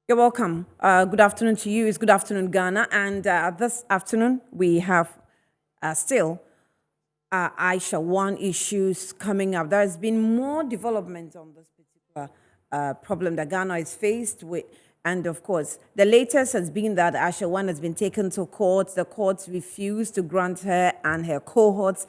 You're welcome. Good afternoon to you. It's good afternoon, Ghana. And this afternoon, we have still Aisha One issues coming up. There has been more development on this particular problem that Ghana is faced with. And of course, the latest has been that Aisha One has been taken to court. The courts refused to grant her and her cohorts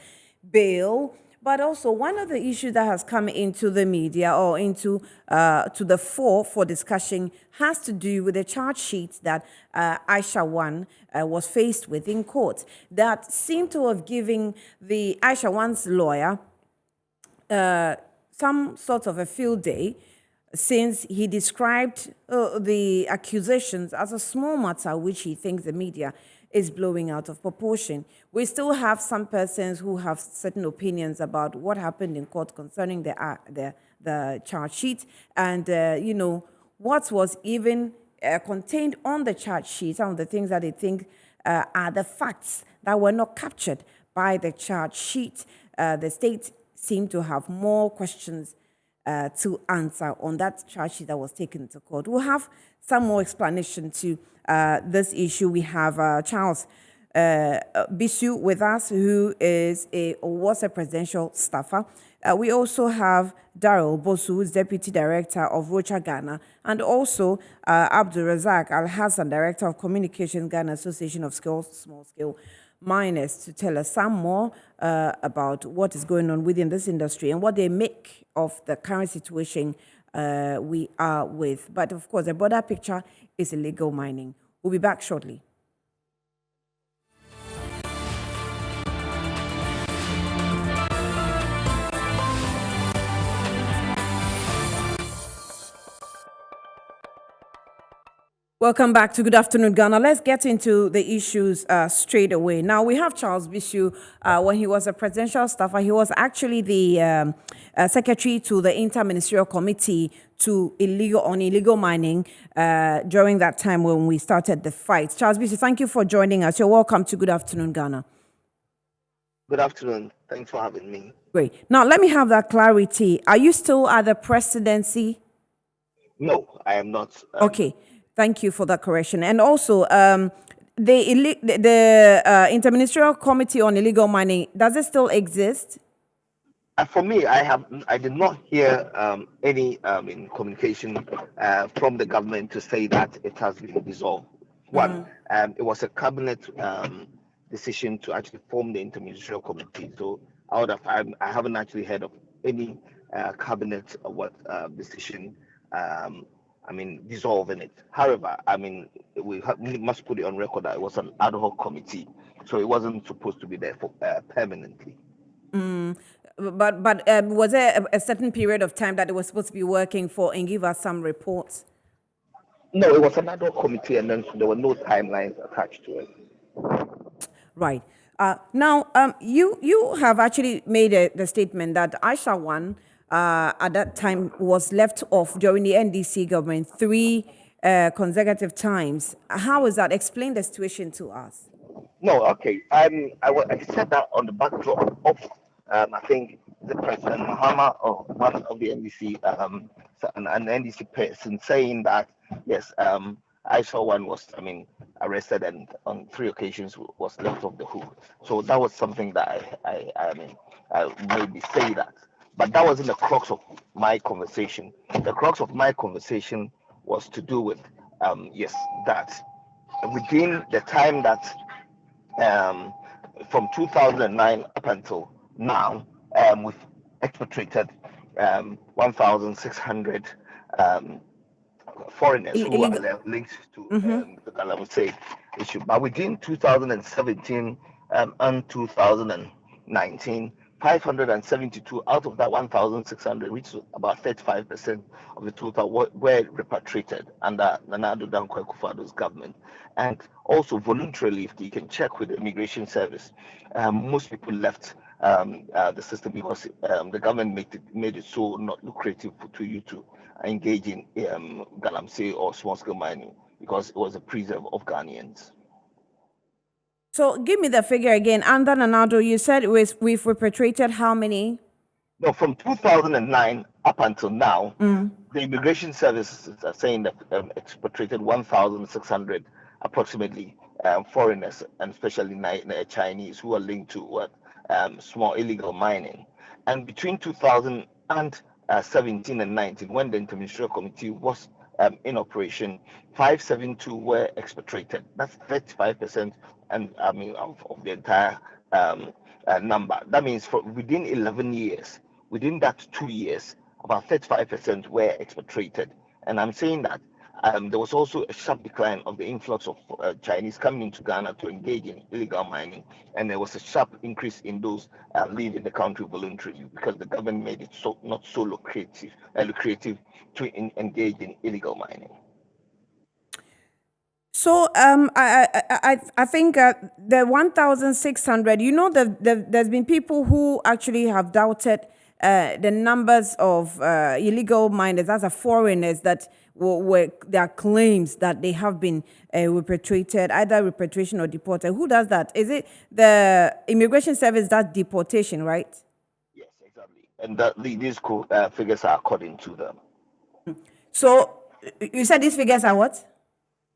bail. But also, one of the issues that has come into the media or into to the fore for discussion has to do with the charge sheet that Aisha One was faced with in court that seemed to have given the Aisha One's lawyer some sort of a field day since he described the accusations as a small matter which he thinks the media is blowing out of proportion. We still have some persons who have certain opinions about what happened in court concerning the charge sheet and, what was even contained on the charge sheet, some of the things that they think are the facts that were not captured by the charge sheet. The state seemed to have more questions to answer on that charge sheet that was taken to court. We'll have some more explanation to this issue. We have Charles Bisu with us, who was a presidential staffer. We also have Daryl Bosu, who is Deputy Director of Rocha Ghana, and also Abdul Razak Al Hassan, Director of Communications Ghana Association of Small Scale Miners, to tell us some more about what is going on within this industry and what they make of the current situation we are with. But of course, the broader picture is illegal mining. We'll be back shortly. Welcome back to Good Afternoon, Ghana. Let's get into the issues straight away. Now, we have Charles Bisu. When he was a presidential staffer, he was actually the secretary to the Inter-Ministerial Committee to illegal mining during that time when we started the fight. Charles Bisu, thank you for joining us. You're welcome to Good Afternoon, Ghana. Good afternoon. Thanks for having me. Great. Now, let me have that clarity. Are you still at the presidency? No, I am not. Okay. Thank you for that correction. And also, the Interministerial Committee on Illegal Mining, does it still exist? For me, I did not hear any in communication from the government to say that it has been dissolved. One, it was a cabinet decision to actually form the interministerial committee. So I haven't actually heard of any cabinet decision. Dissolving it. However, we must put it on record that it was an ad hoc committee, so it wasn't supposed to be there for permanently. But was there a certain period of time that it was supposed to be working for and give us some reports? No, it was an ad hoc committee, and then there were no timelines attached to it. Right. Now, you have actually made the statement that Aisha One at that time was left off during the NDC government 3 consecutive times. How is that? Explain the situation to us. No, okay. I said that on the backdrop of I think the President Mahama or one of the NDC an NDC person saying that yes, Aisha One was arrested and on 3 occasions was left off the hook. So that was something that I maybe say that. But that wasn't the crux of my conversation. The crux of my conversation was to do with, that within the time that from 2009 up until now, we've expatriated 1,600 foreigners who are linked to the Galamsey issue. But within 2017 and 2019, 572 out of that 1,600, which is about 35% of the total, were repatriated under Nana Addo Dankwa Akufo-Addo's government. And also voluntarily, if you can check with the Immigration Service, most people left the system because the government made it so not lucrative to you to engage in galamsey or small-scale mining because it was a preserve of Ghanaians. So give me the figure again. Under Nana Addo, you said we've repatriated how many? No, from 2009 up until now, the immigration services are saying that expatriated 1,600 approximately foreigners, and especially Chinese, who are linked to what small illegal mining. And between 2017 and 19, when the Interministerial Committee was in operation, 572 were expatriated. That's 35%, and I mean of the entire number. That means for within 11 years, within that 2 years, about 35% were expatriated. And I'm saying that there was also a sharp decline of the influx of Chinese coming into Ghana to engage in illegal mining, and there was a sharp increase in those leaving the country voluntarily because the government made it so not so lucrative to engage in illegal mining. So I think the 1,600. You know, there's been people who actually have doubted the numbers of illegal miners, as a foreigners, that were their claims that they have been repatriated, either repatriation or deported. Who does that? Is it the Immigration Service does deportation, right? Yes, exactly. And these figures are according to them. So you said these figures are what?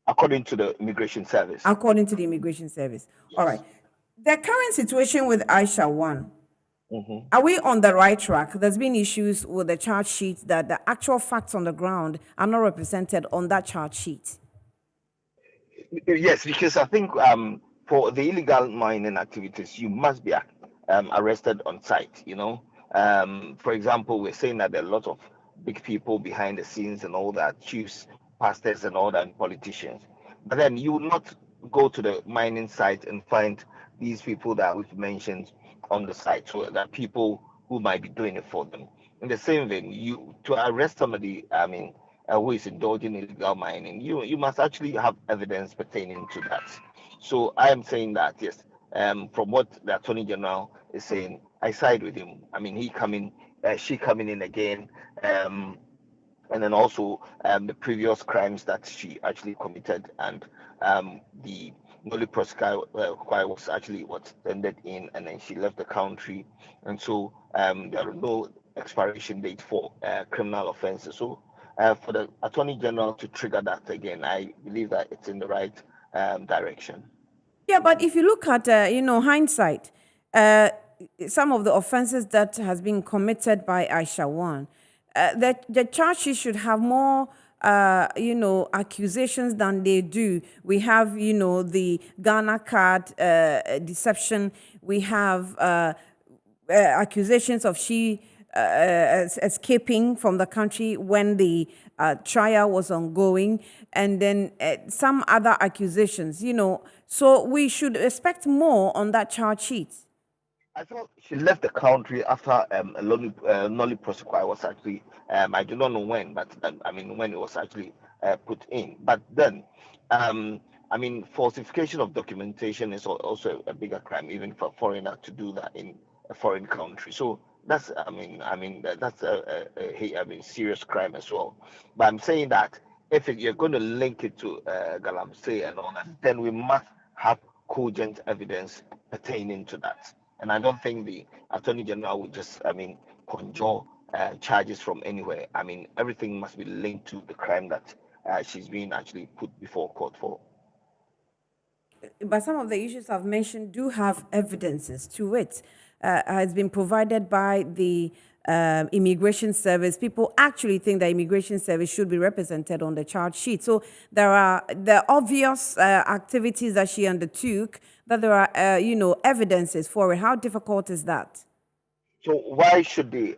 According to the Immigration Service. According to the Immigration Service. Yes. All right. The current situation with Aisha One, are we on the right track? There's been issues with the charge sheet that the actual facts on the ground are not represented on that charge sheet. Yes, because I think for the illegal mining activities, you must be arrested on site. You know, for example, we're saying that there are a lot of big people behind the scenes and all that, chiefs, pastors, and all that, and politicians. But then you will not go to the mining site and find these people that we've mentioned on the site, so that people who might be doing it for them. In the same vein, you to arrest somebody, I mean, who is indulging in illegal mining, you must actually have evidence pertaining to that. So I am saying that yes, from what the Attorney General is saying, I side with him. I mean, she coming in again, and then also the previous crimes that she actually committed, and the Noli Prosequi was actually what ended in, and then she left the country, and so there are no expiration date for criminal offenses. So for the Attorney General to trigger that again, I believe that it's in the right direction. Yeah, but if you look at hindsight, some of the offenses that has been committed by Aisha One, the charge sheet should have more accusations than they do. We have, the Ghana card deception. We have accusations of she escaping from the country when the trial was ongoing, and then some other accusations, So we should expect more on that charge sheet. I thought she left the country after Noli Prosequi was actually, I do not know when, but I mean when it was actually put in. But then, I mean, falsification of documentation is also a bigger crime, even for a foreigner to do that in a foreign country. So that's, that's a serious crime as well. But I'm saying that if you're going to link it to Galamsey and all that, then we must have cogent evidence pertaining to that. And I don't think the Attorney General would just, conjure charges from anywhere. I mean, everything must be linked to the crime that she's being actually put before court for. But some of the issues I've mentioned do have evidences to it. Has been provided by the Immigration Service. People actually think the Immigration Service should be represented on the charge sheet. So there are the obvious activities that she undertook, that there are, evidences for it. How difficult is that? So why should the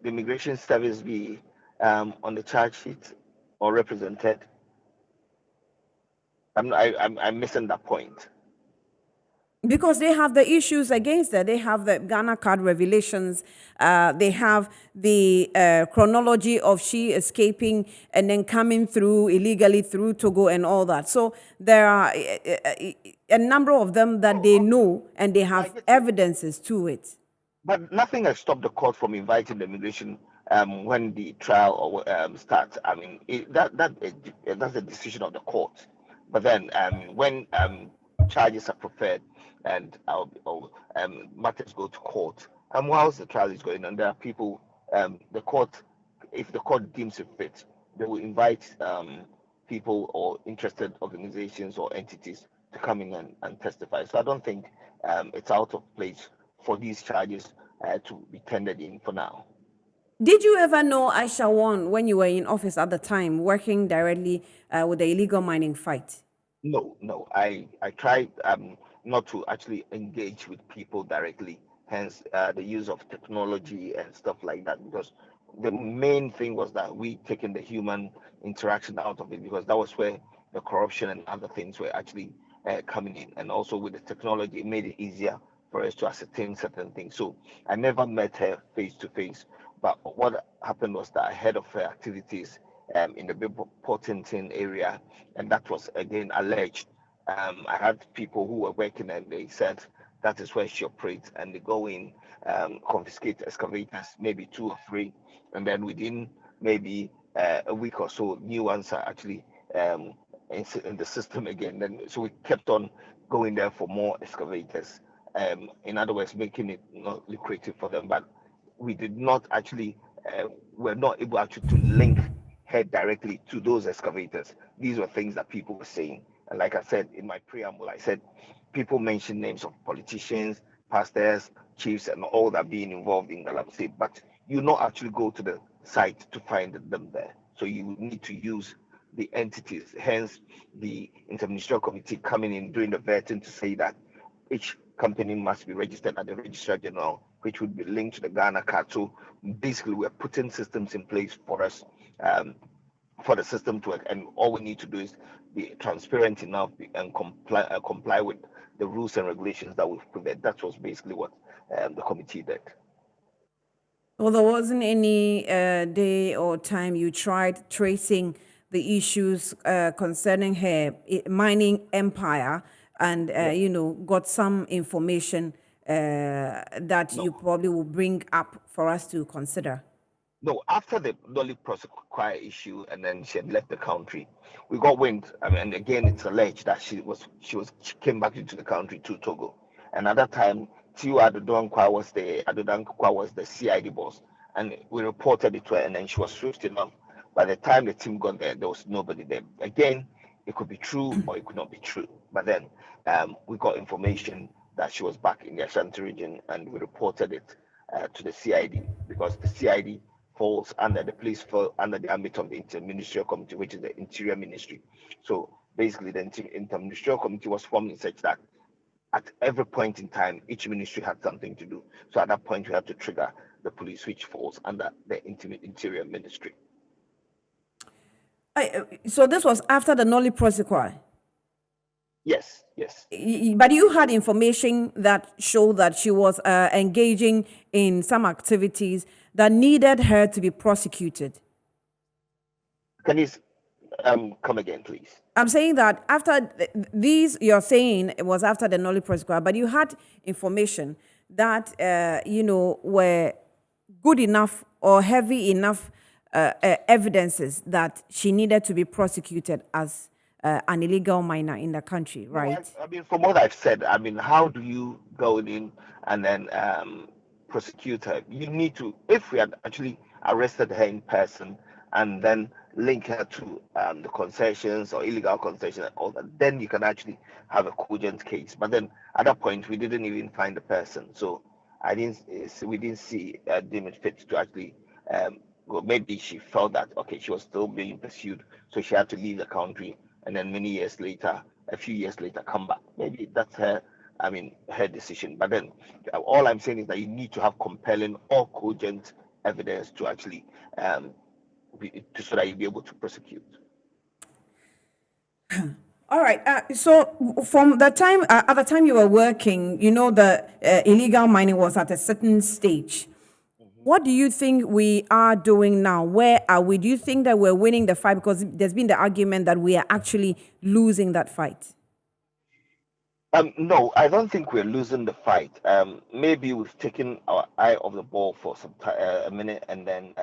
Immigration Service be on the charge sheet or represented? I'm missing that point. Because they have the issues against that. They have the Ghana card revelations. They have the chronology of she escaping and then coming through illegally through Togo and all that. So there are a number of them that they know, and they have evidences to it. But nothing has stopped the court from inviting the immigration when the trial starts. I mean, that's a decision of the court. But then when charges are preferred and matters go to court, whilst the trial is going on, there are people, the court if the court deems it fit, they will invite people or interested organizations or entities to come in and testify. So I don't think it's out of place for these charges to be tendered in for now. Did you ever know Aisha Won when you were in office at the time, working directly with the illegal mining fight? No, no. I tried not to actually engage with people directly. Hence, the use of technology and stuff like that. Because the main thing was that we taking the human interaction out of it, because that was where the corruption and other things were actually coming in. And also with the technology, it made it easier for us to ascertain certain things. So I never met her face to face. But what happened was that ahead of her activities in the Bill Portington area, and that was again alleged. I had people who were working and they said that is where she operates, and they go in, confiscate excavators, maybe two or three, and then within maybe a week or so, new ones are actually in the system again. Then so we kept on going there for more excavators. In other words, making it not lucrative for them, but we did not actually were not able actually to link her directly to those excavators. These were things that people were saying. And like I said in my preamble, I said people mention names of politicians, pastors, chiefs, and all that being involved in Galamsey, but you not actually go to the site to find them there. So you need to use the entities, hence the interministerial committee coming in doing the vetting to say that each company must be registered at the registrar general, which would be linked to the Ghana card. So basically, we're putting systems in place for us um, for the system to work, and all we need to do is be transparent enough and comply with the rules and regulations that we've put there. That was basically what the committee did. Well, there wasn't any day or time you tried tracing the issues concerning her mining empire and, Yeah. got some information that you No, probably will bring up for us to consider. no. After the Dolly Prosecutor issue, and then she had left the country, we got wind. I mean, and again, it's alleged that she came back into the country to Togo, and at that time, Tiu Adodankwa was the CID boss, and we reported it to her, and then she was swift enough. By the time the team got there, there was nobody there. Again, it could be true or it could not be true. But then we got information that she was back in the Ashanti region, and we reported it to the CID, because the CID falls under the police, fall under the ambit of the interministerial committee, which is the Interior Ministry. So basically, the interministerial committee was formed in such that at every point in time, each ministry had something to do. So at that point, we had to trigger the police, which falls under the Interior Ministry. So this was after the Nolly Prosequi. Yes, yes. But you had information that showed that she was engaging in some activities that needed her to be prosecuted. Can you come again, please? I'm saying that after these, you're saying it was after the Nolly Prosequi, but you had information that, were good enough or heavy enough evidences that she needed to be prosecuted as an illegal miner in the country, right? I mean, from what I've said, I mean, how do you go in and then prosecute her? You need to, if we had actually arrested her in person and then link her to the concessions or illegal concessions and all that, then you can actually have a cogent case. But then at that point, we didn't even find the person, so we didn't see deem it fit to actually. Well, maybe she felt that okay, she was still being pursued, so she had to leave the country, and then a few years later, come back. Maybe that's her. I mean, her decision. But then, all I'm saying is that you need to have compelling or cogent evidence to actually so that you'll be able to prosecute. All right. So from the time at the time you were working, the illegal mining was at a certain stage. What do you think we are doing now? Where are we? Do you think that we're winning the fight? Because there's been the argument that we are actually losing that fight. No, I don't think we're losing the fight. Maybe we've taken our eye off the ball for a minute, and then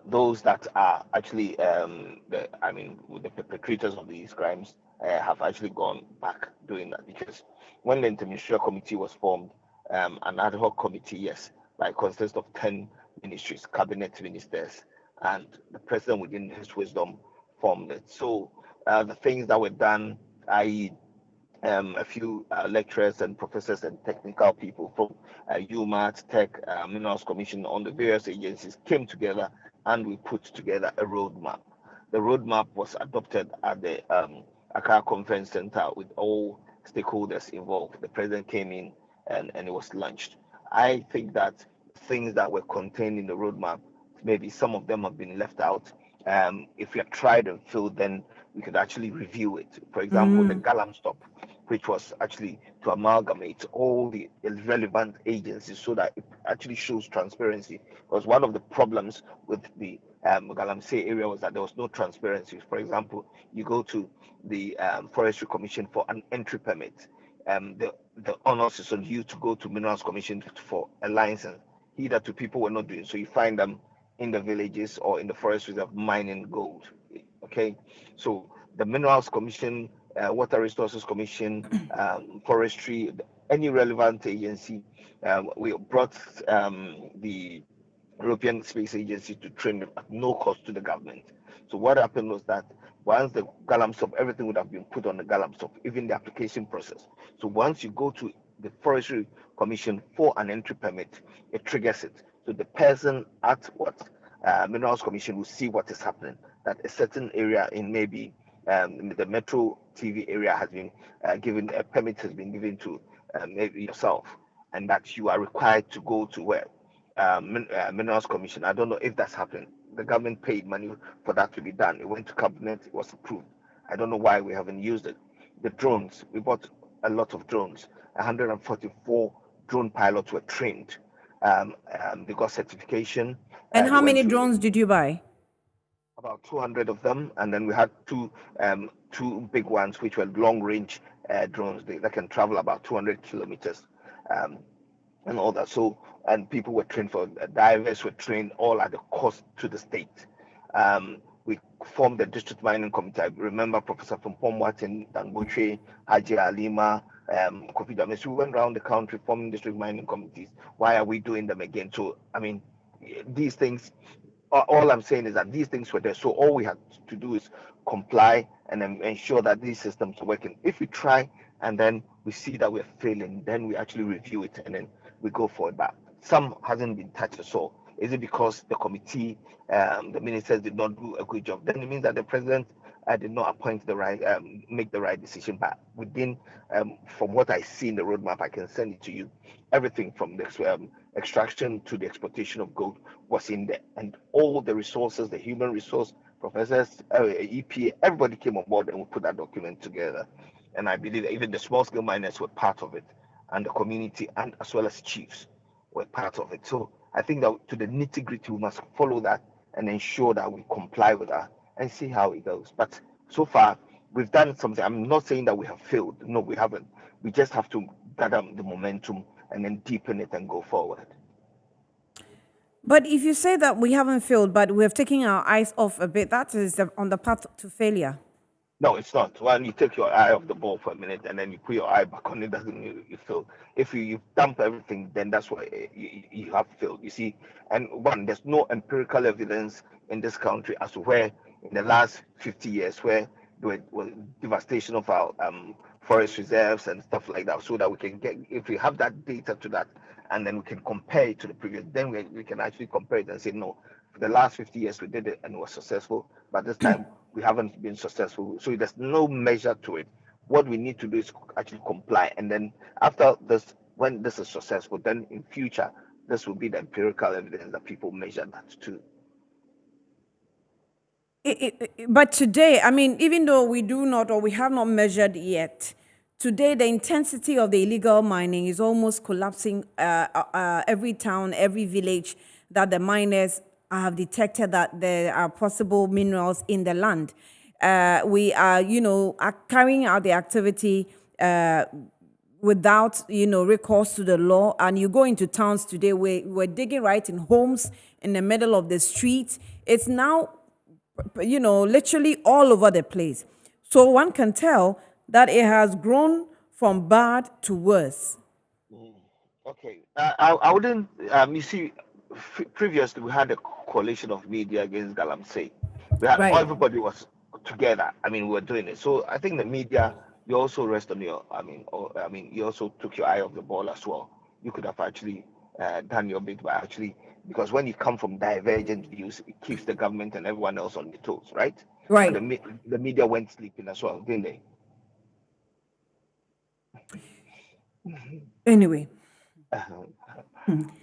those that are actually the perpetrators of these crimes have actually gone back doing that. Because when the interministerial committee was formed, an ad hoc committee, yes, like consists of 10 ministries, cabinet ministers, and the president, within his wisdom, formed it. So the things that were done, i.e., a few lecturers and professors and technical people from UMAT, Tech, Minerals Commission on the various agencies came together and we put together a roadmap. The roadmap was adopted at the Accra Conference Center with all stakeholders involved. The president came in and it was launched. I think that things that were contained in the roadmap, maybe some of them have been left out. If we have tried and failed, then we could actually review it. For example, the Galam stop, which was actually to amalgamate all the relevant agencies so that it actually shows transparency. Because one of the problems with the Galamsey area was that there was no transparency. For example, you go to the Forestry Commission for an entry permit. The onus is on you to go to Minerals Commission for a license. Hitherto people were not doing so. You find them in the villages or in the forest reserve mining gold. Okay, so the Minerals Commission, Water Resources Commission, Forestry, any relevant agency, we brought the European Space Agency to train them at no cost to the government. So what happened was that once the Galamsop, everything would have been put on the Galamsop, even the application process. So once you go to the Forestry Commission for an entry permit, it triggers it. So the person at what Minerals Commission will see what is happening. That a certain area in maybe the Metro TV area has been given, a permit has been given to maybe yourself, and that you are required to go to where Minerals Commission. I don't know if that's happened. The government paid money for that to be done. It went to cabinet, it was approved. I don't know why we haven't used it. The drones, we bought a lot of drones. 144 drone pilots were trained. They got certification. And They how went many through drones did you buy? about 200 of them, and then we had two big ones, which were long range drones. They can travel about 200 kilometers. Um, and all that. So, and people were trained for divers were trained all at the cost to the state. We formed the district mining committee. I remember Professor Pompom Martin, Dangote, Haji Alima, Kofi Dames. We went around the country forming district mining committees. Why are we doing them again? So, I mean, these things. All I'm saying is that these things were there. So all we had to do is comply and then ensure that these systems are working. If we try and then we see that we're failing, then we actually review it and then we go forward. But some hasn't been touched at all. Is it because the committee, the ministers did not do a good job? Then it means that the president did not appoint the right, make the right decision. But within, from what I see in the roadmap, I can send it to you. Everything from the extraction to the exploitation of gold was in there, and all the resources, the human resource, professors, EPA, everybody came on board and we put that document together. And I believe that even the small scale miners were part of it, and the community, and as well as chiefs were part of it. So I think that to the nitty gritty, we must follow that and ensure that we comply with that and see how it goes. But so far, we've done something. I'm not saying that we have failed. No, we haven't. We just have to gather the momentum and then deepen it and go forward. But if you say that we haven't failed, but we have taken our eyes off a bit, that is on the path to failure. No, it's not. When you take your eye off the ball for a minute and then you put your eye back on it, doesn't mean you fail. If you dump everything, then that's why you have failed. You see, and one, there's no empirical evidence in this country as to where in the last 50 years where there was devastation of our forest reserves and stuff like that, so that we can get, if we have that data to that, and then we can compare it to the previous, then we can actually compare it and say, no, for the last 50 years we did it and it was successful, but this time we haven't been successful. So there's no measure to it. What we need to do is actually comply, and then after this, when this is successful, then in future this will be the empirical evidence that people measure that too. But today, I mean, even though we do not or we have not measured yet, today the intensity of the illegal mining is almost collapsing. Every town, every village that the miners have detected that there are possible minerals in the land. We are, are carrying out the activity without, recourse to the law. And you go into towns today, we're digging right in homes in the middle of the street. It's now, literally all over the place. So one can tell that it has grown from bad to worse. Okay, I wouldn't. You see, previously we had a coalition of media against Galamsey. We had Right. everybody was together. I mean, we were doing it. So I think the media, you also rest on your. I mean, you also took your eye off the ball as well. You could have actually done your bit by actually, because when you come from divergent views, it keeps the government and everyone else on their toes, right? But Right. the media went sleeping as well, didn't they? Anyway,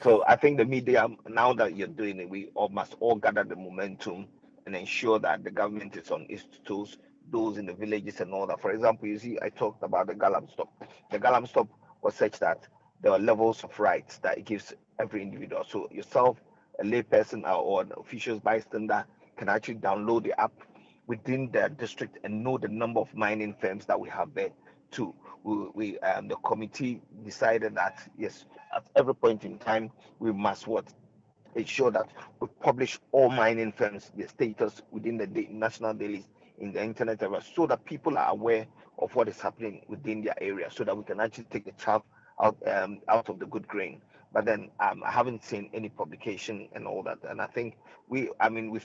So I think the media, now that you're doing it, we all must all gather the momentum and ensure that the government is on its toes, those in the villages and all that. For example, you see, I talked about the Galam stop. The Galam stop was such that there are levels of rights that it gives every individual. So yourself, a layperson or an official's bystander can actually download the app within their district and know the number of mining firms that we have there too. The committee decided that yes, at every point in time we must ensure that we publish all mining firms, the status within the national dailies in the internet era, so that people are aware of what is happening within their area, so that we can actually take the chaff out of the good grain. But then I haven't seen any publication and all that, and I think we've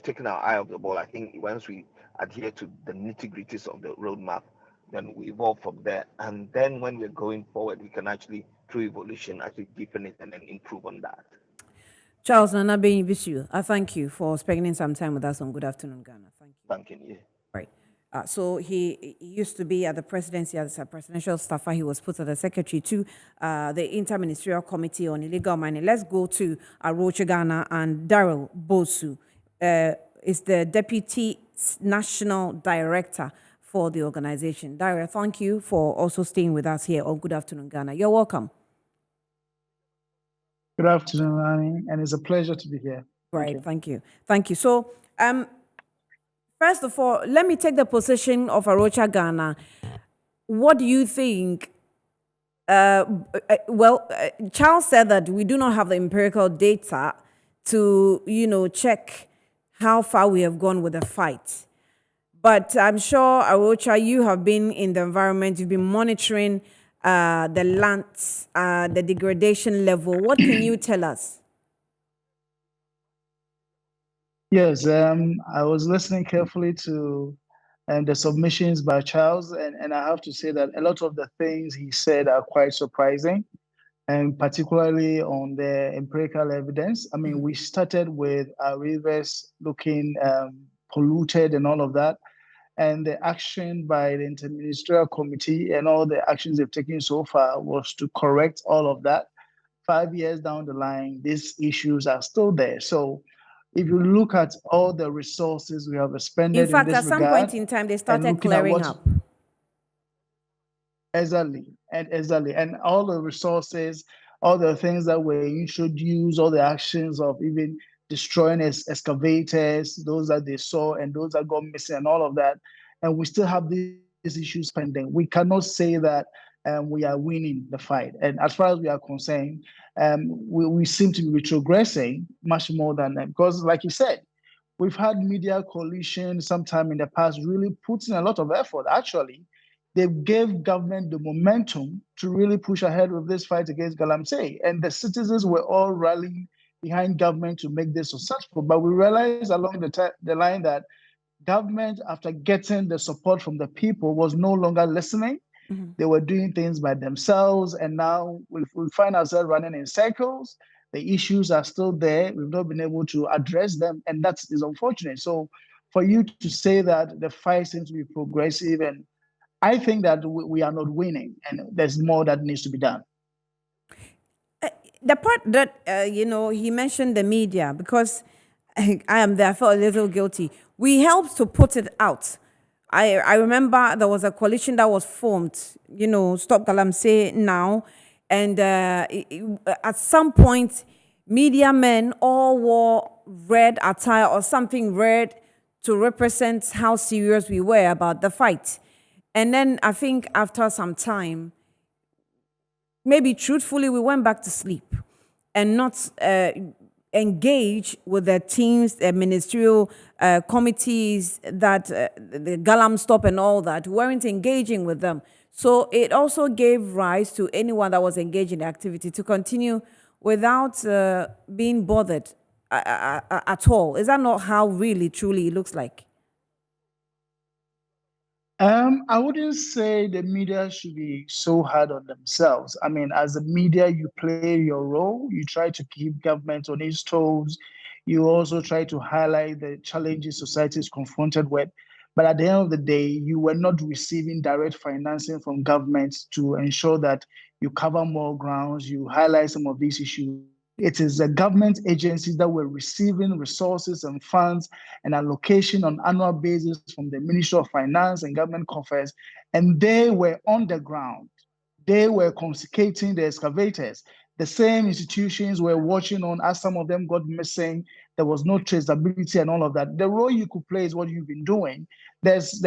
taken our eye off the ball. I think once we adhere to the nitty gritties of the roadmap, then we evolve from there. And then when we're going forward, we can actually, through evolution, actually deepen it and then improve on that. Charles Nana Bisu, I thank you for spending some time with us on Good Afternoon Ghana. Thank you. Thanking you. Right. So he used to be at the presidency as a presidential staffer. He was put as the secretary to the Interministerial Committee on Illegal Mining. Let's go to Arocha Ghana, and Daryl Bosu is the Deputy National Director for the organization. Daryl, thank you for also staying with us here on Good Afternoon Ghana. You're welcome. Good afternoon, Annie, and it's a pleasure to be here. Right, thank you. Thank you. So, first of all, let me take the position of Arocha Ghana. What do you think? Charles said that we do not have the empirical data to, check how far we have gone with the fight. But I'm sure, Arocha, you have been in the environment, you've been monitoring the lands, the degradation level. What can you tell us? Yes, I was listening carefully to the submissions by Charles, and I have to say that a lot of the things he said are quite surprising, and particularly on the empirical evidence. I mean, we started with our rivers looking polluted and all of that, and the action by the Interministerial Committee and all the actions they've taken so far was to correct all of that. 5 years down the line, these issues are still there. So if you look at all the resources we have expended in fact, in this at some regard, point in time, they started looking at clearing up. Exactly, and all the resources, all the things that were introduced, all the actions of even destroying excavators, those that they saw and those that got missing and all of that. And we still have these issues pending. We cannot say that we are winning the fight. And as far as we are concerned, we seem to be retrogressing much more than them. Because like you said, we've had media coalition sometime in the past really put in a lot of effort. Actually, they gave government the momentum to really push ahead with this fight against Galamsey. And the citizens were all rallying behind government to make this successful. But we realized along the line that government, after getting the support from the people, was no longer listening. Mm-hmm. They were doing things by themselves. And now we find ourselves running in circles. The issues are still there. We've not been able to address them. And that is unfortunate. So for you to say that the fight seems to be progressive, and I think that we are not winning, and there's more that needs to be done. The part that, he mentioned the media, because I am therefore a little guilty. We helped to put it out. I remember there was a coalition that was formed, Stop Galamsey Now. And at some point, media men all wore red attire or something red to represent how serious we were about the fight. And then I think after some time, maybe truthfully, we went back to sleep and not engage with the teams, the ministerial committees, that the Galam Stop and all that. We weren't engaging with them. So it also gave rise to anyone that was engaged in the activity to continue without being bothered at all. Is that not how really, truly it looks like? I wouldn't say the media should be so hard on themselves. I mean, as a media, you play your role. You try to keep government on its toes. You also try to highlight the challenges society is confronted with. But at the end of the day, you were not receiving direct financing from government to ensure that you cover more grounds, you highlight some of these issues. It is the government agencies that were receiving resources and funds and allocation on annual basis from the Ministry of Finance and government coffers, and they were on the ground. They were confiscating the excavators. The same institutions were watching on as some of them got missing. There was no traceability and all of that. The role you could play is what you've been doing. There's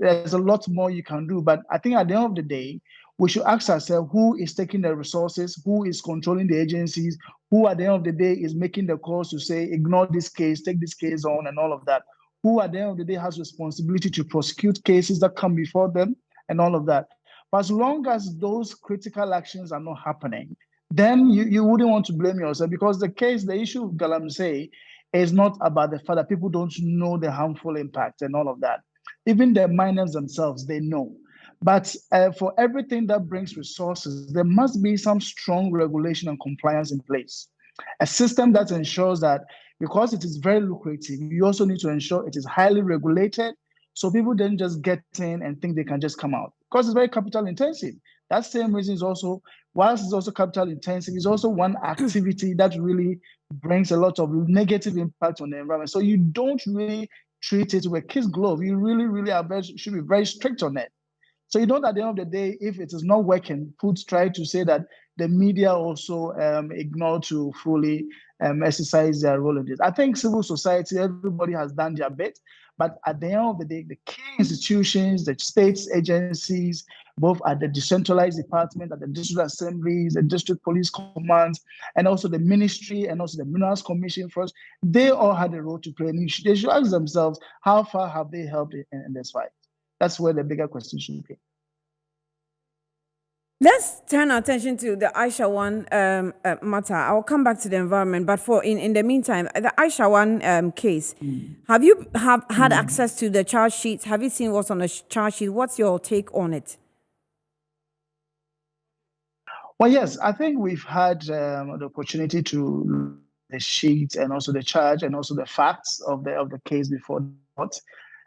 a lot more you can do, but I think at the end of the day, we should ask ourselves who is taking the resources, who is controlling the agencies, who at the end of the day is making the calls to say, ignore this case, take this case on, and all of that. Who at the end of the day has responsibility to prosecute cases that come before them and all of that. But as long as those critical actions are not happening, then you wouldn't want to blame yourself, because the issue of Galamsey is not about the fact that people don't know the harmful impact and all of that. Even the miners themselves, they know. But for everything that brings resources, there must be some strong regulation and compliance in place. A system that ensures that, because it is very lucrative, you also need to ensure it is highly regulated, so people don't just get in and think they can just come out, because it's very capital intensive. That same reason is also, whilst it's also capital intensive, it's also one activity that really brings a lot of negative impact on the environment. So you don't really treat it with a kid's glove. You really should be very strict on it. So you know, at the end of the day, if it is not working, Poots try to say that the media also ignore to fully exercise their role in this. I think civil society, everybody has done their bit, but at the end of the day, the key institutions, the states agencies, both at the decentralized department, at the district assemblies, the district police commands, and also the ministry and also the Minerals Commission first, they all had a role to play. And they should ask themselves, how far have they helped in this fight? That's where the bigger question should be. Let's turn our attention to the Aisha one matter. I'll come back to the environment, but for in the meantime, the Aisha one case, have you had access to the charge sheets? Have you seen what's on the charge sheet? What's your take on it? Well, yes, I think we've had the opportunity to look at the sheet and also the charge and also the facts of the case before the court.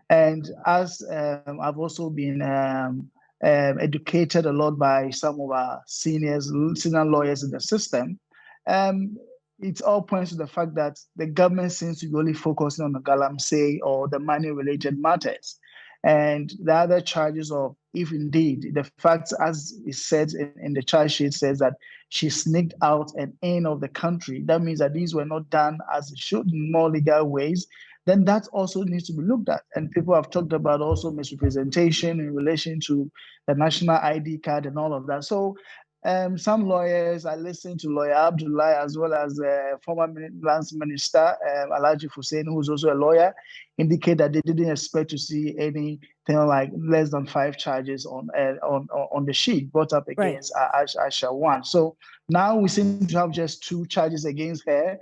And as I've also been educated a lot by some of our senior lawyers in the system, it all points to the fact that the government seems to be only focusing on the Galamsey or the money-related matters. And the other charges of, if indeed the facts, as is said in the charge sheet, says that she sneaked out and in of the country, that means that these were not done as it should in more legal ways, then that also needs to be looked at. And people have talked about also misrepresentation in relation to the national ID card and all of that. So some lawyers, I listened to lawyer Abdullah as well as former Lands Minister Alhaji Hussein, who's also a lawyer, indicate that they didn't expect to see anything like less than 5 charges on the sheet brought up against Aisha one. So now we seem to have just 2 charges against her.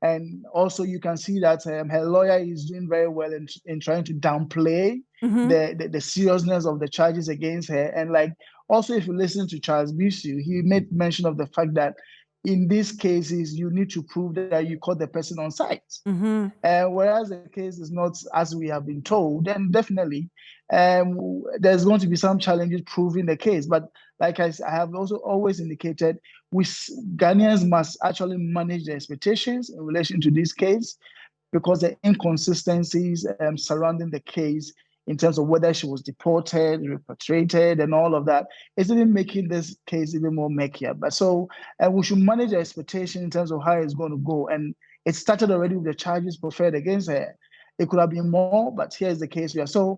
And also you can see that her lawyer is doing very well in trying to downplay the seriousness of the charges against her. And like, also, if you listen to Charles Bisu, he made mention of the fact that in these cases, you need to prove that you caught the person on site. Whereas the case is not as we have been told, then definitely there's going to be some challenges proving the case. But like I have also always indicated, Ghanaians must actually manage their expectations in relation to this case, because the inconsistencies surrounding the case in terms of whether she was deported, repatriated, and all of that, is even making this case even more murkier. But so we should manage the expectation in terms of how it's going to go. And it started already with the charges preferred against her. It could have been more, but here's the case here. So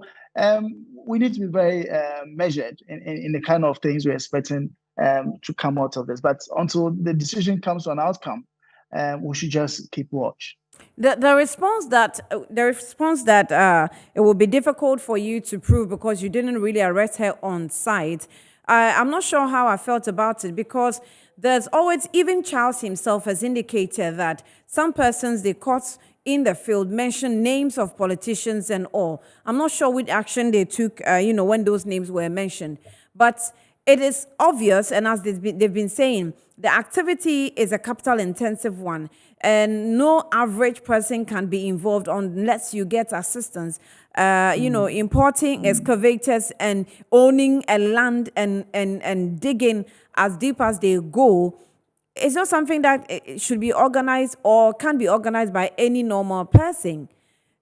we need to be very measured in the kind of things we're expecting to come out of this. But until the decision comes to an outcome, we should just keep watch. The response that it will be difficult for you to prove because you didn't really arrest her on site. I'm not sure how I felt about it because there's always, even Charles himself has indicated that some persons they caught in the field mention names of politicians and all. I'm not sure which action they took, when those names were mentioned. But it is obvious, and as they've been saying, the activity is a capital intensive one, and no average person can be involved unless you get assistance. Importing excavators and owning a land and digging as deep as they go. It's not something that it should be organized or can be organized by any normal person.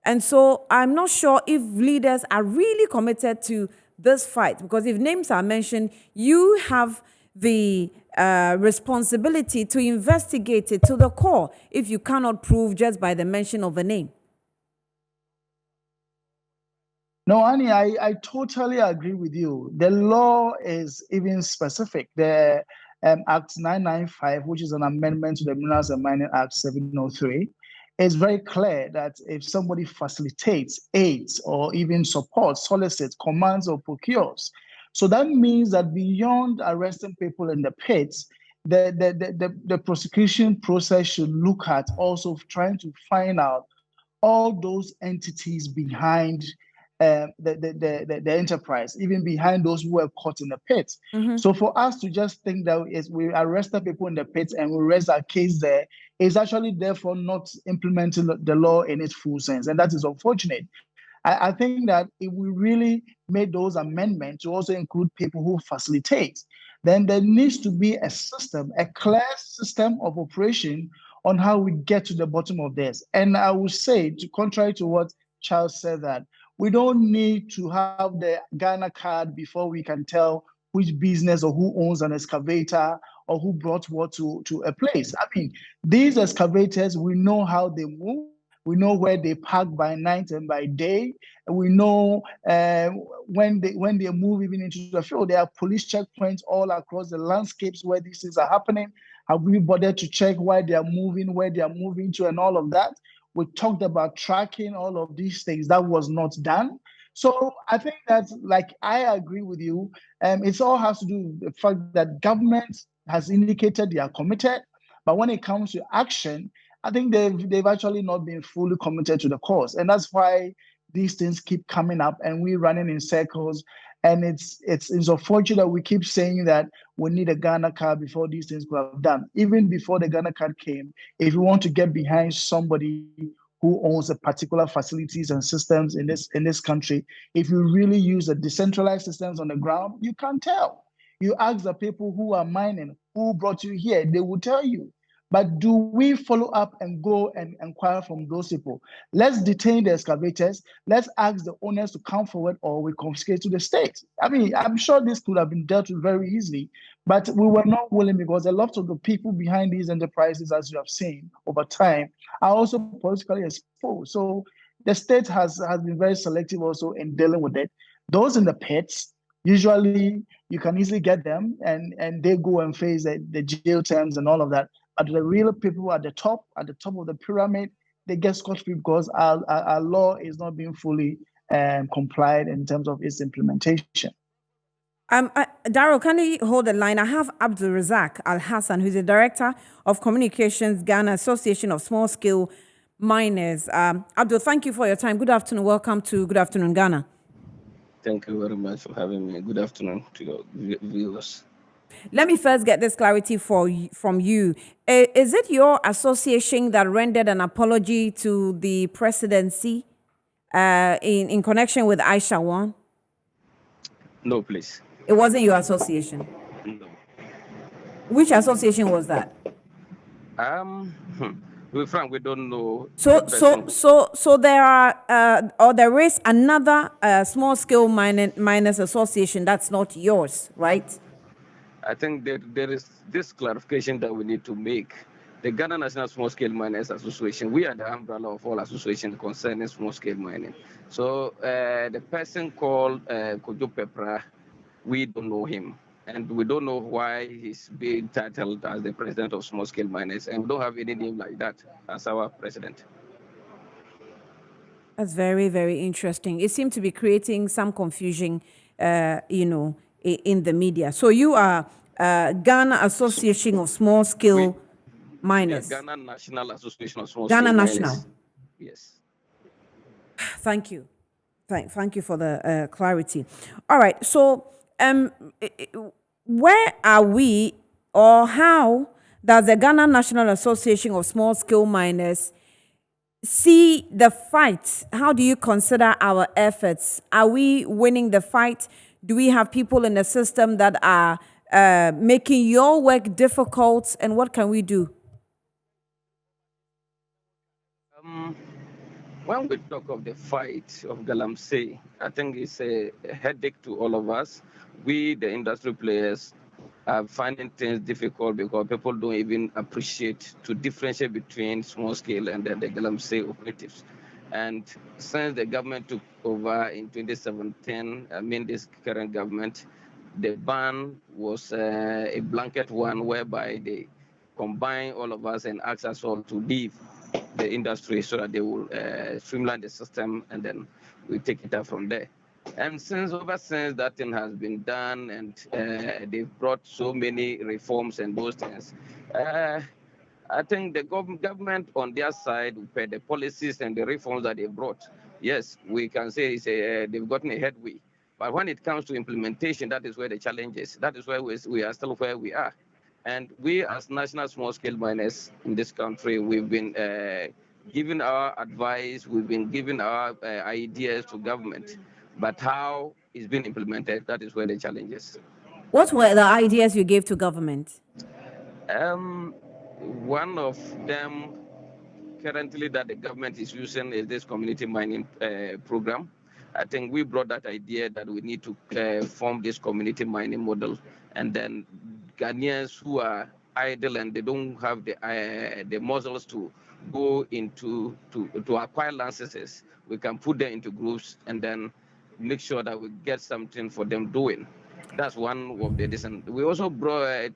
And so I'm not sure if leaders are really committed to this fight, because if names are mentioned, you have the responsibility to investigate it to the core if you cannot prove just by the mention of a name. No, Annie, I totally agree with you. The law is even specific. The Act 995, which is an amendment to the Minerals and Mining Act 703, is very clear that if somebody facilitates, aids, or even supports, solicits, commands, or procures, so that means that beyond arresting people in the pits, the prosecution process should look at also trying to find out all those entities behind the enterprise, even behind those who were caught in the pit. So for us to just think that is we arrested people in the pit and we rest our case there is actually therefore not implementing the law in its full sense, and that is unfortunate. I think that if we really made those amendments to also include people who facilitate, then there needs to be a system, a clear system of operation on how we get to the bottom of this. And I would say, contrary to what Charles said, that we don't need to have the Ghana card before we can tell which business or who owns an excavator or who brought what to a place. I mean, these excavators, we know how they move. We know where they park by night and by day. We know when they move even into the field. There are police checkpoints all across the landscapes where these things are happening. Have we bothered to check why they are moving, where they are moving to, and all of that? We talked about tracking all of these things. That was not done. So I think that, like, I agree with you. It all has to do with the fact that government has indicated they are committed, but when it comes to action, I think they've actually not been fully committed to the cause, and that's why these things keep coming up and we're running in circles. And it's unfortunate that we keep saying that we need a Ghana card before these things could have done. Even before the Ghana card came, if you want to get behind somebody who owns a particular facilities and systems in this country, if you really use the decentralized systems on the ground, you can't tell. You ask the people who are mining, who brought you here, they will tell you. But do we follow up and go and inquire from those people? Let's detain the excavators. Let's ask the owners to come forward, or we confiscate to the state. I mean, I'm sure this could have been dealt with very easily, but we were not willing because a lot of the people behind these enterprises, as you have seen over time, are also politically exposed. So the state has been very selective also in dealing with it. Those in the pits, usually you can easily get them and they go and face the jail terms and all of that. But the real people at the top of the pyramid, they get scot-free because our law is not being fully complied in terms of its implementation. Daryl, can you hold the line? I have Abdul Razak Al Hassan, who's the Director of Communications, Ghana Association of Small Scale Miners. Abdul, thank you for your time. Good afternoon. Welcome to Good Afternoon, Ghana. Thank you very much for having me. Good afternoon to your viewers. Let me first get this clarity from you. Is it your association that rendered an apology to the presidency in connection with Aisha Wan? No, please. It wasn't your association? No. Which association was that? We're frank, we don't know. So there are, or there is another small scale miners association that's not yours, right? I think that there is this clarification that we need to make. The Ghana National Small Scale Miners Association, we are the umbrella of all associations concerning small scale mining. So the person called Kojo Pepra, we don't know him. And we don't know why he's being titled as the president of small scale miners. And we don't have any name like that as our president. That's very, very interesting. It seemed to be creating some confusion, in the media. So you are Ghana Association of Small Scale Miners. Ghana National Association of Small Ghana Scale National. Miners. Yes. Thank you. Thank you for the clarity. All right. So, where are we, or how does the Ghana National Association of Small Scale Miners see the fight? How do you consider our efforts? Are we winning the fight? Do we have people in the system that are making your work difficult? And what can we do? When we talk of the fight of Galamsey, I think it's a headache to all of us. We, the industry players, are finding things difficult because people don't even appreciate to differentiate between small scale and the Galamsey operatives. And since the government took over in 2017, this current government, the ban was a blanket one whereby they combine all of us and ask us all to leave the industry so that they will streamline the system, and then we take it up from there. And since that thing has been done, and they've brought so many reforms and those things, I think the government on their side, the policies and the reforms that they brought, yes, we can say they've gotten a headway. But when it comes to implementation, that is where the challenge is. That is where we are still where we are. And we, as national small-scale miners in this country, we've been giving our advice, we've been giving our ideas to government. But how it's been implemented, that is where the challenge is. What were the ideas you gave to government? One of them currently that the government is using is this community mining program. I think we brought that idea that we need to form this community mining model, and then Ghanaians who are idle and they don't have the muscles to go into to acquire licenses, we can put them into groups and then make sure that we get something for them doing. That's one of the reasons. We also advise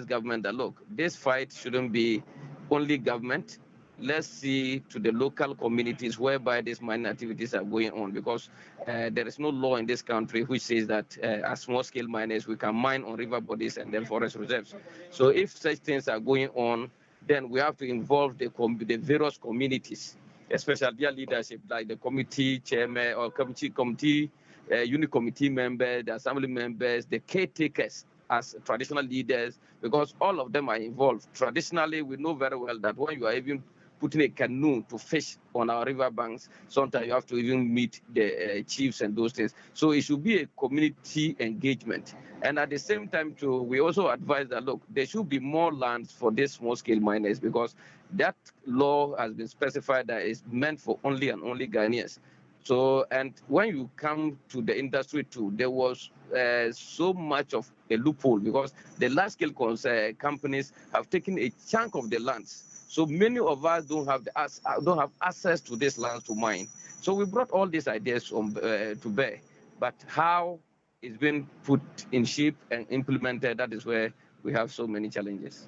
government that, look, this fight shouldn't be only government. Let's see to the local communities whereby these mining activities are going on, because there is no law in this country which says that as small-scale miners we can mine on river bodies and then forest reserves. So if such things are going on, then we have to involve the various communities, especially their leadership, like the committee chairman or committee unit committee members, the assembly members, the caretakers as traditional leaders, because all of them are involved. Traditionally, we know very well that when you are even putting a canoe to fish on our river banks, sometimes you have to even meet the chiefs and those things. So it should be a community engagement. And at the same time, too, we also advise that, look, there should be more lands for these small-scale miners, because that law has been specified that it's meant for only and only Ghanaians. So, and when you come to the industry too, there was so much of a loophole, because the large-scale companies have taken a chunk of the lands. So many of us don't have access to this land to mine. So we brought all these ideas to bear, but how it's been put in shape and implemented, that is where we have so many challenges.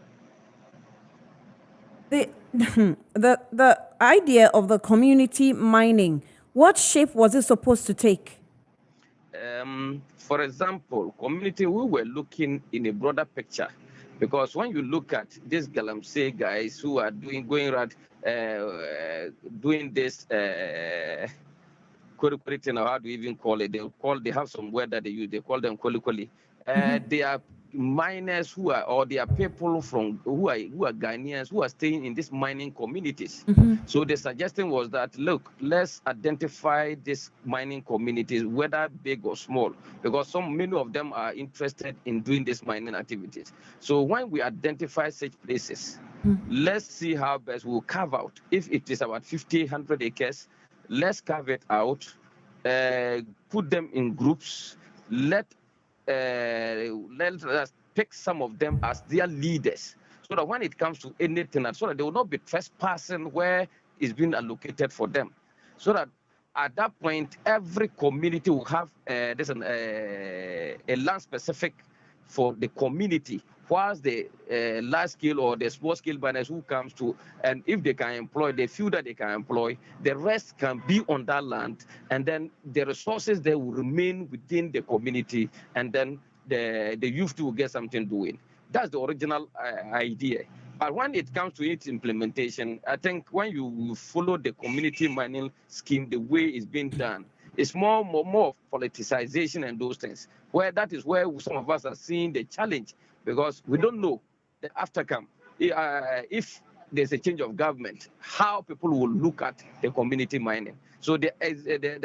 The idea of the community mining, what shape was it supposed to take? For example, community, we were looking in a broader picture, because when you look at these Galamsey guys who are doing this thing, how do you even call it? They have some word that they use. They call them kolikoli. They are miners they are people who are Ghanaians who are staying in these mining communities. So the suggestion was that, look, let's identify these mining communities, whether big or small, because many of them are interested in doing these mining activities. So when we identify such places, let's see how best we'll carve out. If it is about 50, 100 acres, let's carve it out, put them in groups, let us pick some of them as their leaders, so that when it comes to anything, so that they will not be trespassing where it's been allocated for them, so that at that point every community will have a land specific for the community, whilst the large scale or the small scale miners who comes to, and if they can employ, the few that they can employ, the rest can be on that land, and then the resources there will remain within the community, and then the youth will get something doing. That's the original idea. But when it comes to its implementation, I think when you follow the community mining scheme the way it's being done, it's more of politicization and those things. Where that is where some of us are seeing the challenge, because we don't know the aftercome. If there's a change of government, how people will look at the community mining. So the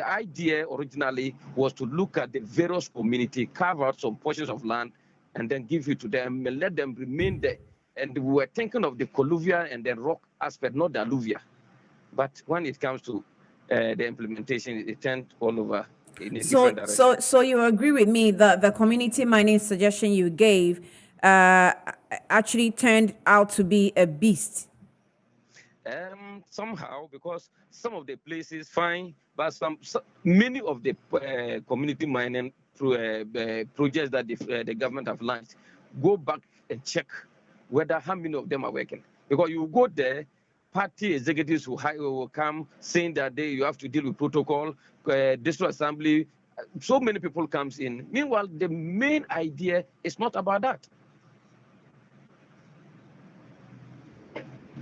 idea originally was to look at the various community, carve out some portions of land, and then give it to them and let them remain there. And we were thinking of the colluvial and the rock aspect, not the alluvia. But when it comes to the implementation, it turned all over in a different direction. So you agree with me that the community mining suggestion you gave actually turned out to be a beast? Somehow, because some of the places fine, but many of the community mining projects that the government have launched, go back and check whether how many of them are working. Because you go there, party executives will come saying that you have to deal with protocol, district assembly, so many people comes in. Meanwhile, the main idea is not about that.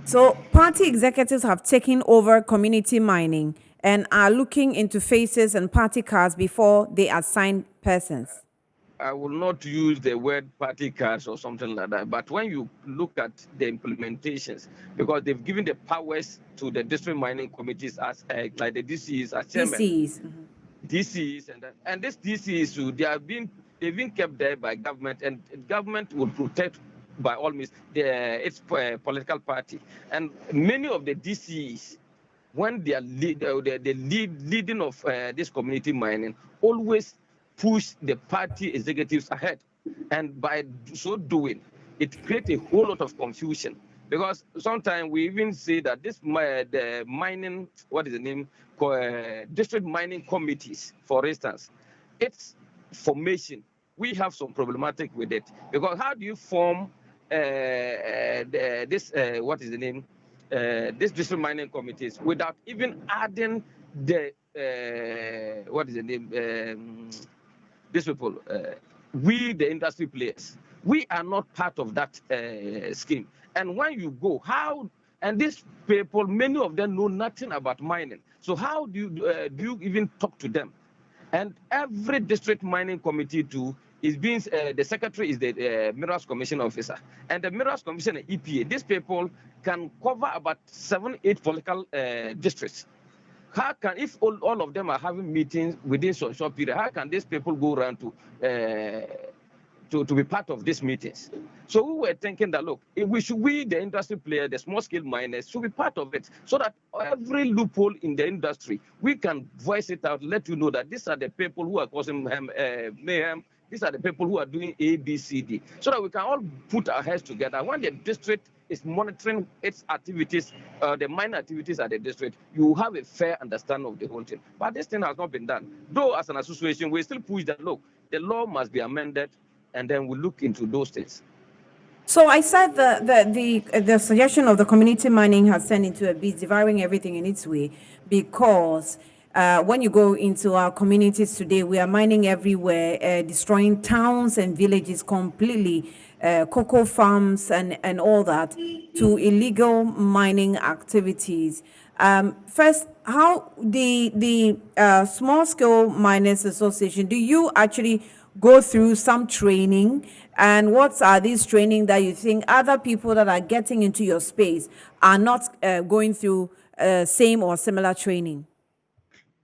So party executives have taken over community mining and are looking into faces and party cards before they assign persons. I will not use the word party cards or something like that, but when you look at the implementations, because they've given the powers to the district mining committees as like the DCs as chairman. DCs and this DCs, they've been kept there by government, and government will protect by all means its political party. And many of the DCs, when they are leading of this community mining, always push the party executives ahead, and by so doing, it creates a whole lot of confusion. Because sometimes we even say that the mining, what is the name, district mining committees, for instance, its formation, we have some problematic with it. Because how do you form this district mining committees without even adding the these people, we the industry players, we are not part of that scheme. And when you go, and these people, many of them know nothing about mining. So how do you even talk to them? And every district mining committee too is being, the secretary is the Minerals Commission officer. And the Minerals Commission and EPA, these people can cover about 7-8 political districts. How can, if all of them are having meetings within some short period, how can these people go around to be part of these meetings? So we were thinking that, look, we the industry player, the small scale miners, should be part of it, so that every loophole in the industry, we can voice it out, let you know that these are the people who are causing mayhem, these are the people who are doing A, B, C, D, so that we can all put our heads together. When the district is monitoring its activities, the mine activities at the district, you have a fair understanding of the whole thing. But this thing has not been done. Though as an association, we still push that, look, the law must be amended, and then we look into those things. So I said the suggestion of the community mining has turned into a beast, devouring everything in its way, because when you go into our communities today, we are mining everywhere, destroying towns and villages completely, cocoa farms and all that, to illegal mining activities. First, how the Small Scale Miners Association, do you actually go through some training? And what are these training that you think other people that are getting into your space are not going through same or similar training?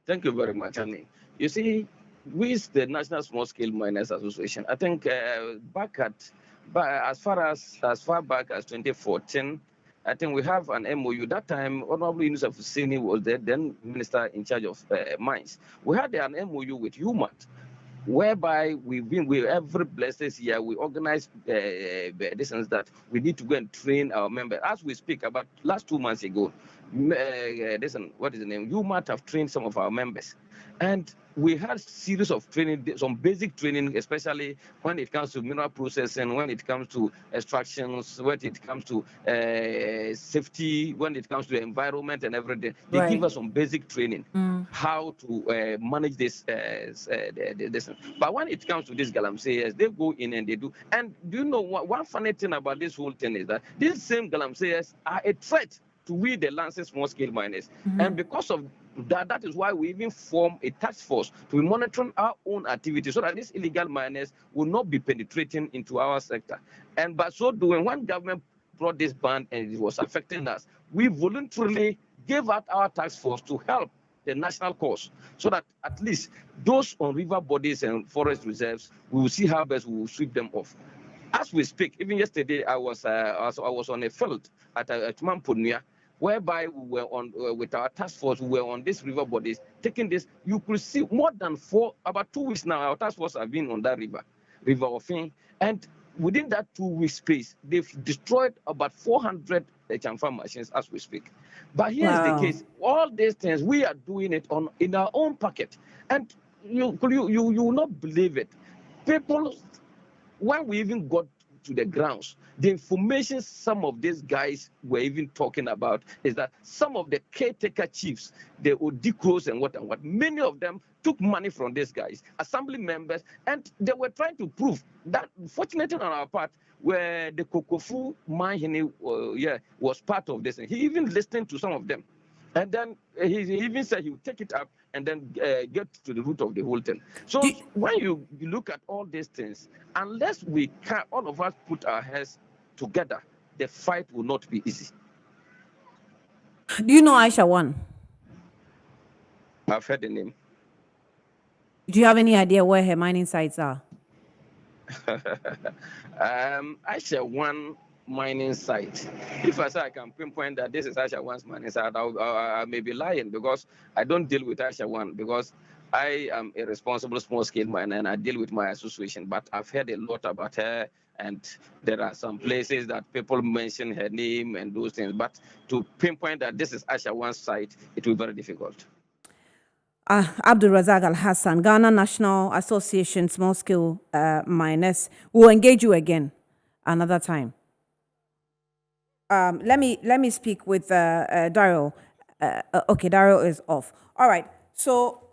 Thank you very much, Annie. You see, with the National Small Scale Miners Association, I think as far back as 2014, I think we have an MOU. That time, Honorable Yunus Afusini was the then minister in charge of mines. We had an MOU with UMAT, whereby we every blessed year we organize this and that. We need to go and train our members. As we speak, about last 2 months ago, what is the name? UMAT have trained some of our members. And we had series of training, some basic training, especially when it comes to mineral processing, when it comes to extractions, when it comes to safety, when it comes to the environment and everything. They give us some basic training how to manage this. This. But when it comes to this galamseyers, they go in and they do. And do you know one funny thing about this whole thing is that these same galamseyers are a threat to we the Lancet small-scale miners. And because of that is why we even form a task force to be monitoring our own activities so that these illegal miners will not be penetrating into our sector. And by so doing, when government brought this ban and it was affecting us, we voluntarily gave out our task force to help the national cause so that at least those on river bodies and forest reserves, we will see how best we will sweep them off. As we speak, even yesterday, I was on a field at Mampunia, whereby we were on with our task force. We were on these river bodies taking this. You could see more than about 2 weeks now. Our task force have been on that river Ofin, and within that 2 week space, they've destroyed about 400 chamfer machines as we speak. But here's the case: all these things we are doing it in our own pocket, and you will not believe it. People, when we even got to the grounds, the information some of these guys were even talking about is that some of the caretaker chiefs, the Odikros and what, many of them took money from these guys, assembly members, and they were trying to prove that, fortunately on our part, where the Kokofu mine was part of this. And he even listened to some of them. And then he even said he would take it up and then get to the root of the whole thing. So when you look at all these things, unless we can, all of us put our heads together, the fight will not be easy. Do you know Aisha One? I've heard the name. Do you have any idea where her mining sites are? Aisha One mining site. If I say I can pinpoint that this is Aisha One's mining site, I may be lying because I don't deal with Aisha One, because I am a responsible small-scale miner and I deal with my association. But I've heard a lot about her, and there are some places that people mention her name and those things. But to pinpoint that this is Aisha One's site, it will be very difficult. Abdul Razak Al Hassan, Ghana National Association Small Scale Miners, will engage you again another time. Let me speak with Daryl. Okay, Daryl is off. All right. So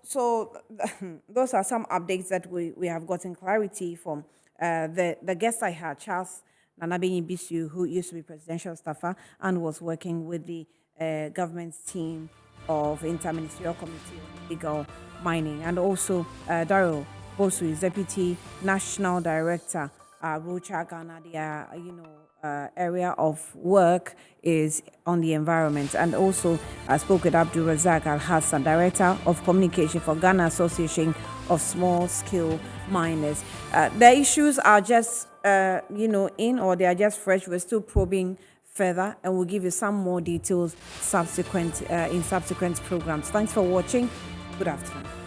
those are some updates that we have gotten clarity from the guest I had, Charles Nanabenyi Bisu, who used to be presidential staffer and was working with the government's team of Interministerial Committee on Illegal Mining, and also Daryl Bosu is Deputy National Director, Rocha Ghana. Their area of work is on the environment. And also I spoke with Abdul Razak Al Hassan, Director of Communication for Ghana Association of Small Scale Miners. The issues are just in, or they are just fresh. We're still probing further, and we'll give you some more details in subsequent programs. Thanks for watching. Good afternoon.